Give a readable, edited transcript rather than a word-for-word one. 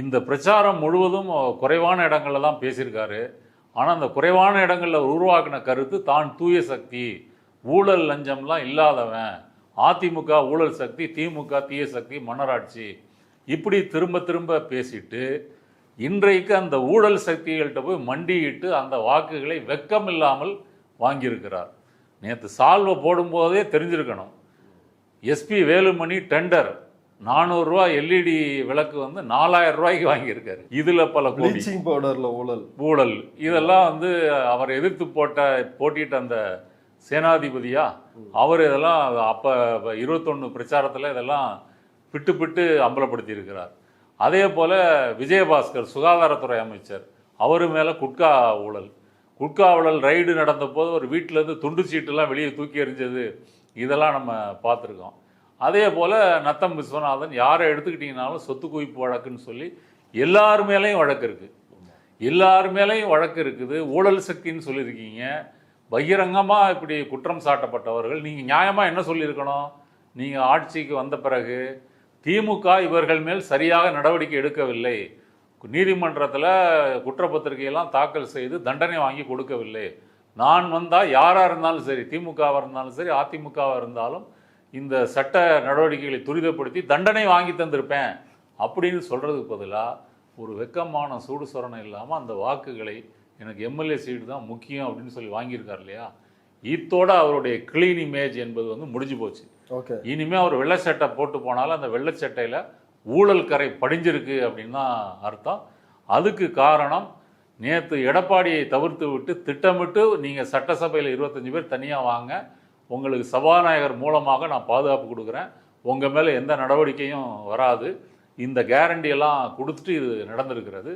இந்த பிரச்சாரம் முழுவதும் குறைவான இடங்களில் தான் பேசியிருக்காரு. ஆனால் அந்த குறைவான இடங்களில் உருவாக்கின கருத்து தான் தூய சக்தி, ஊழல் லஞ்சம்லாம் இல்லாதவன், அதிமுக ஊழல் சக்தி, திமுக தீய சக்தி, மன்னராட்சி, இப்படி திரும்ப திரும்ப பேசிட்டு இன்றைக்கு அந்த ஊழல் சக்திகள்கிட்ட போய் மண்டியிட்டு அந்த வாக்குகளை வெக்கம் இல்லாமல் வாங்கியிருக்கிறார். நேற்று சால்வை போடும்போதே தெரிஞ்சிருக்கணும். எஸ்பி வேலுமணி டெண்டர் 400 ரூபா எல்இடி விளக்கு 4000 ரூபாய்க்கு வாங்கியிருக்காரு. இதுல பல பவுடர்ல ஊழல் இதெல்லாம் அவர் எதிர்த்து போட்டிட்ட அந்த சேனாதிபதியா அவர் இதெல்லாம் அப்ப 21 பிரச்சாரத்துல இதெல்லாம் பிட்டு அம்பலப்படுத்தி இருக்கிறார். அதே போல விஜயபாஸ்கர் சுகாதாரத்துறை அமைச்சர், அவரு மேல குட்கா ஊழல் ரைடு நடந்த போது ஒரு வீட்டில இருந்து துண்டு சீட்டுலாம் வெளியே தூக்கி எறிஞ்சது, இதெல்லாம் நம்ம பார்த்துருக்கோம். அதே போல் நத்தம் விஸ்வநாதன், யாரை எடுத்துக்கிட்டிங்கனாலும் சொத்து குவிப்பு வழக்குன்னு சொல்லி எல்லார் மேலேயும் வழக்கு இருக்குது. ஊழல் சக்தின்னு சொல்லியிருக்கீங்க. பகிரங்கமாக இப்படி குற்றம் சாட்டப்பட்டவர்கள், நீங்கள் நியாயமாக என்ன சொல்லியிருக்கணும்? நீங்கள் ஆட்சிக்கு வந்த பிறகு திமுக இவர்கள் மேல் சரியாக நடவடிக்கை எடுக்கவில்லை, நீதிமன்றத்தில் குற்றப்பத்திரிகையெல்லாம் தாக்கல் செய்து தண்டனை வாங்கி கொடுக்கவில்லை, நான் வந்தால் யாராக இருந்தாலும் சரி, திமுகவாக இருந்தாலும் சரி அதிமுகவாக இருந்தாலும் இந்த சட்ட நடவடிக்கைகளை துரிதப்படுத்தி தண்டனை வாங்கி தந்திருப்பேன் அப்படின்னு சொல்கிறதுக்கு பதிலாக ஒரு வெக்கமான சூடு சொரணை இல்லாமல் அந்த வாக்குகளை எனக்கு எம்எல்ஏ சீட்டு தான் முக்கியம் அப்படின்னு சொல்லி வாங்கியிருக்கார் இல்லையா? இத்தோட அவருடைய கிளீன் இமேஜ் என்பது முடிஞ்சு போச்சு. இனிமேல் அவர் வெள்ளை சட்டை போட்டு போனாலும் அந்த வெள்ளை சட்டையில் ஊழல் கரை படிஞ்சிருக்கு அப்படின்னு தான் அர்த்தம். அதுக்கு காரணம் நேற்று எடப்பாடியை தவிர்த்து விட்டு திட்டமிட்டு நீங்கள் சட்டசபையில் 25 பேர் தனியாக வாங்க, உங்களுக்கு சபாநாயகர் மூலமாக நான் பாதுகாப்பு கொடுக்குறேன், உங்கள் மேலே எந்த நடவடிக்கையும் வராது, இந்த கேரண்டியெல்லாம் கொடுத்துட்டு இது நடந்திருக்கிறது.